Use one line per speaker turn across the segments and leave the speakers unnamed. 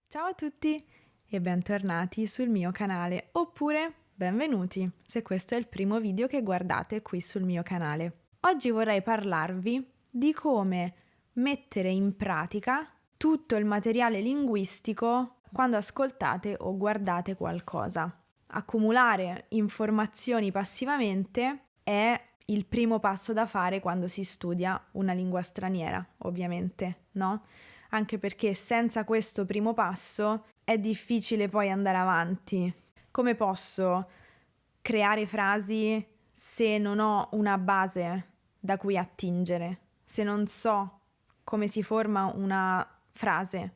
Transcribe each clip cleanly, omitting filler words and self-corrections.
Ciao a tutti e bentornati sul mio canale, oppure benvenuti se questo è il primo video che guardate qui sul mio canale. Oggi vorrei parlarvi di come mettere in pratica tutto il materiale linguistico quando ascoltate o guardate qualcosa. Accumulare informazioni passivamente è il primo passo da fare quando si studia una lingua straniera, ovviamente, no? Anche perché senza questo primo passo è difficile poi andare avanti. Come posso creare frasi se non ho una base da cui attingere? Se non so come si forma una frase,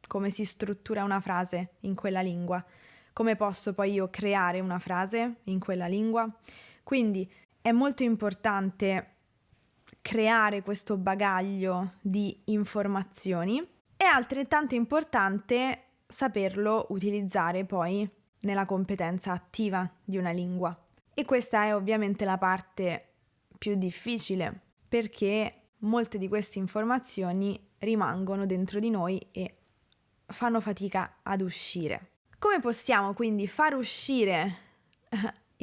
come si struttura una frase in quella lingua? Come posso poi io creare una frase in quella lingua? Quindi è molto importante creare questo bagaglio di informazioni. È altrettanto importante saperlo utilizzare poi nella competenza attiva di una lingua. E questa è ovviamente la parte più difficile, perché molte di queste informazioni rimangono dentro di noi e fanno fatica ad uscire. Come possiamo quindi far uscire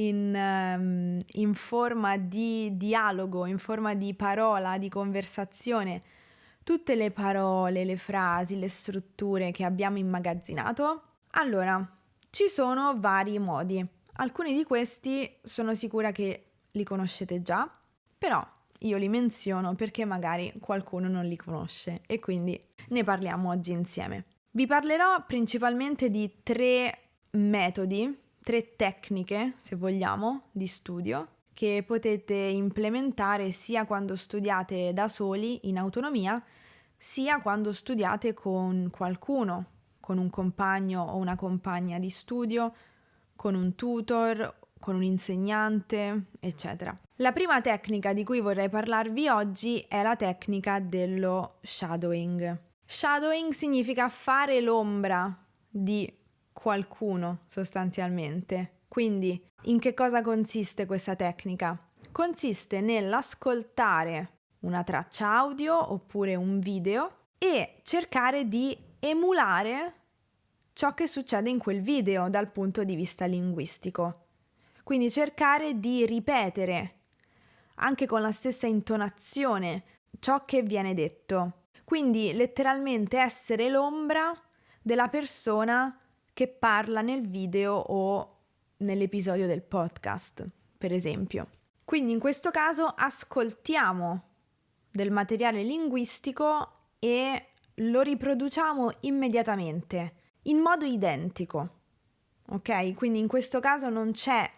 in forma di dialogo, in forma di parola, di conversazione, tutte le parole, le frasi, le strutture che abbiamo immagazzinato? Allora, ci sono vari modi. Alcuni di questi sono sicura che li conoscete già, però io li menziono perché magari qualcuno non li conosce e quindi ne parliamo oggi insieme. Vi parlerò principalmente di 3 metodi, 3 tecniche, se vogliamo, di studio che potete implementare sia quando studiate da soli in autonomia, sia quando studiate con qualcuno, con un compagno o una compagna di studio, con un tutor, con un insegnante, eccetera. La prima tecnica di cui vorrei parlarvi oggi è la tecnica dello shadowing. Shadowing significa fare l'ombra di qualcuno, sostanzialmente. Quindi, in che cosa consiste questa tecnica? Consiste nell'ascoltare una traccia audio oppure un video e cercare di emulare ciò che succede in quel video dal punto di vista linguistico. Quindi cercare di ripetere anche con la stessa intonazione ciò che viene detto. Quindi letteralmente essere l'ombra della persona che parla nel video o nell'episodio del podcast, per esempio. Quindi in questo caso ascoltiamo del materiale linguistico e lo riproduciamo immediatamente, in modo identico. Ok? Quindi in questo caso non c'è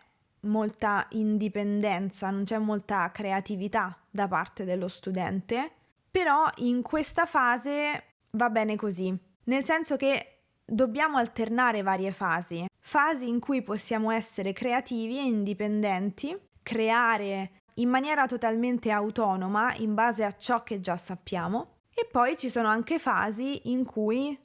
molta indipendenza, non c'è molta creatività da parte dello studente, però in questa fase va bene così, nel senso che dobbiamo alternare varie fasi in cui possiamo essere creativi e indipendenti, creare in maniera totalmente autonoma in base a ciò che già sappiamo, e poi ci sono anche fasi in cui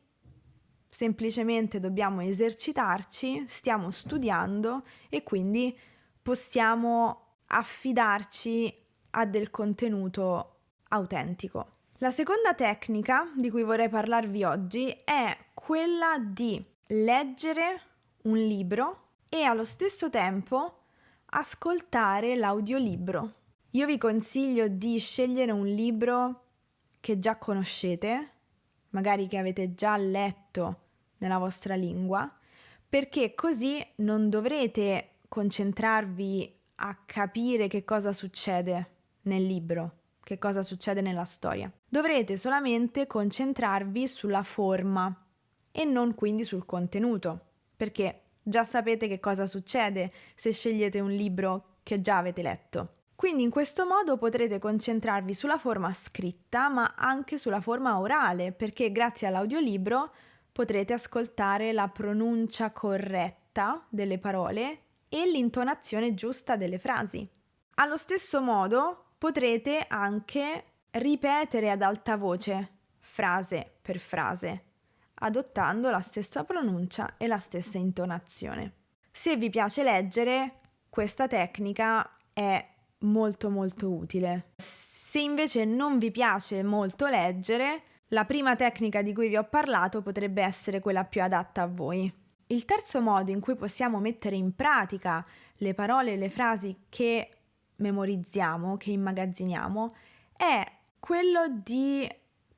semplicemente dobbiamo esercitarci, stiamo studiando e quindi possiamo affidarci a del contenuto autentico. La seconda tecnica di cui vorrei parlarvi oggi è quella di leggere un libro e allo stesso tempo ascoltare l'audiolibro. Io vi consiglio di scegliere un libro che già conoscete, magari che avete già letto nella vostra lingua, perché così non dovrete concentrarvi a capire che cosa succede nel libro, che cosa succede nella storia. Dovrete solamente concentrarvi sulla forma e non quindi sul contenuto, perché già sapete che cosa succede se scegliete un libro che già avete letto. Quindi in questo modo potrete concentrarvi sulla forma scritta, ma anche sulla forma orale, perché grazie all'audiolibro potrete ascoltare la pronuncia corretta delle parole e l'intonazione giusta delle frasi. Allo stesso modo potrete anche ripetere ad alta voce, frase per frase, adottando la stessa pronuncia e la stessa intonazione. Se vi piace leggere, questa tecnica è molto utile. Se invece non vi piace molto leggere, La prima tecnica di cui vi ho parlato potrebbe essere quella più adatta a voi. Il terzo modo in cui possiamo mettere in pratica le parole e le frasi che memorizziamo, che immagazziniamo, è quello di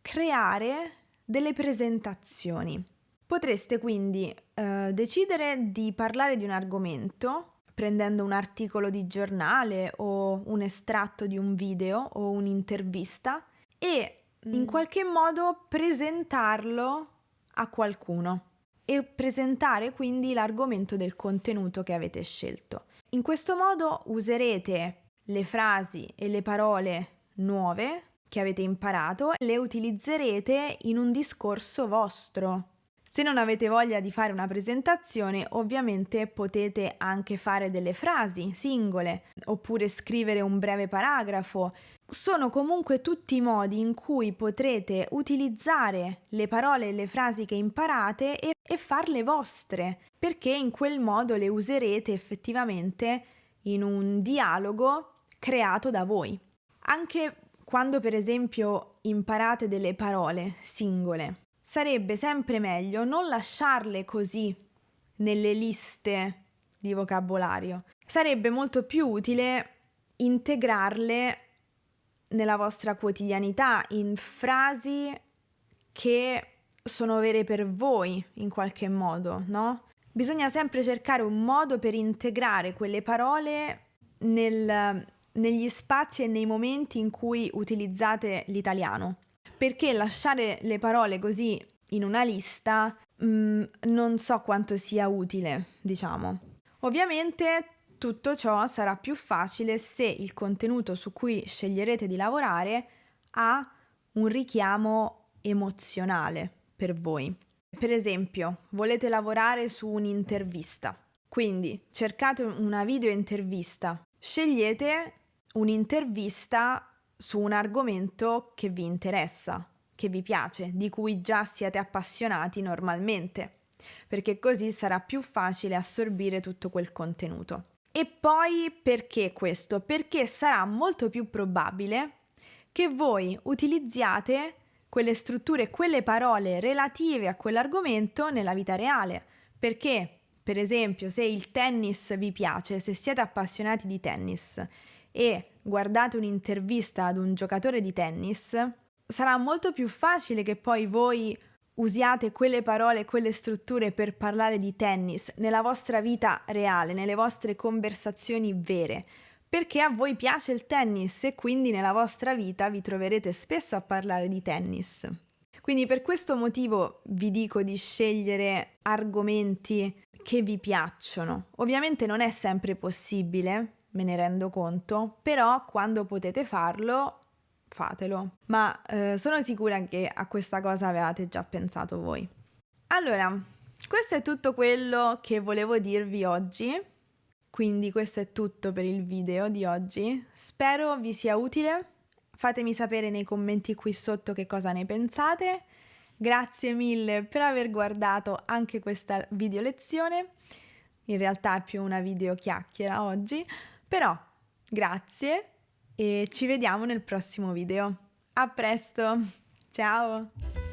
creare delle presentazioni. Potreste quindi decidere di parlare di un argomento prendendo un articolo di giornale o un estratto di un video o un'intervista e in qualche modo presentarlo a qualcuno e presentare quindi l'argomento del contenuto che avete scelto. In questo modo userete le frasi e le parole nuove che avete imparato e le utilizzerete in un discorso vostro. Se non avete voglia di fare una presentazione, ovviamente potete anche fare delle frasi singole oppure scrivere un breve paragrafo. Sono comunque tutti modi in cui potrete utilizzare le parole e le frasi che imparate e farle vostre, perché in quel modo le userete effettivamente in un dialogo creato da voi. Anche quando per esempio imparate delle parole singole, sarebbe sempre meglio non lasciarle così nelle liste di vocabolario. Sarebbe molto più utile integrarle nella vostra quotidianità in frasi che sono vere per voi in qualche modo, no? Bisogna sempre cercare un modo per integrare quelle parole negli spazi e nei momenti in cui utilizzate l'italiano. Perché lasciare le parole così in una lista non so quanto sia utile, diciamo. Ovviamente tutto ciò sarà più facile se il contenuto su cui sceglierete di lavorare ha un richiamo emozionale per voi. Per esempio, volete lavorare su un'intervista, quindi cercate una video intervista, scegliete un'intervista su un argomento che vi interessa, che vi piace, di cui già siete appassionati normalmente, perché così sarà più facile assorbire tutto quel contenuto. E poi perché questo? Perché sarà molto più probabile che voi utilizziate quelle strutture, quelle parole relative a quell'argomento nella vita reale. Perché, per esempio, se il tennis vi piace, se siete appassionati di tennis e guardate un'intervista ad un giocatore di tennis, sarà molto più facile che poi voi usiate quelle parole, quelle strutture per parlare di tennis nella vostra vita reale, nelle vostre conversazioni vere, perché a voi piace il tennis e quindi nella vostra vita vi troverete spesso a parlare di tennis. Quindi per questo motivo vi dico di scegliere argomenti che vi piacciono. Ovviamente non è sempre possibile, me ne rendo conto, però quando potete farlo, fatelo. Ma sono sicura che a questa cosa avevate già pensato voi. Allora, questo è tutto quello che volevo dirvi oggi. Quindi questo è tutto per il video di oggi. Spero vi sia utile. Fatemi sapere nei commenti qui sotto che cosa ne pensate. Grazie mille per aver guardato anche questa video lezione. In realtà è più una video chiacchiera oggi, però grazie e ci vediamo nel prossimo video. A presto! Ciao!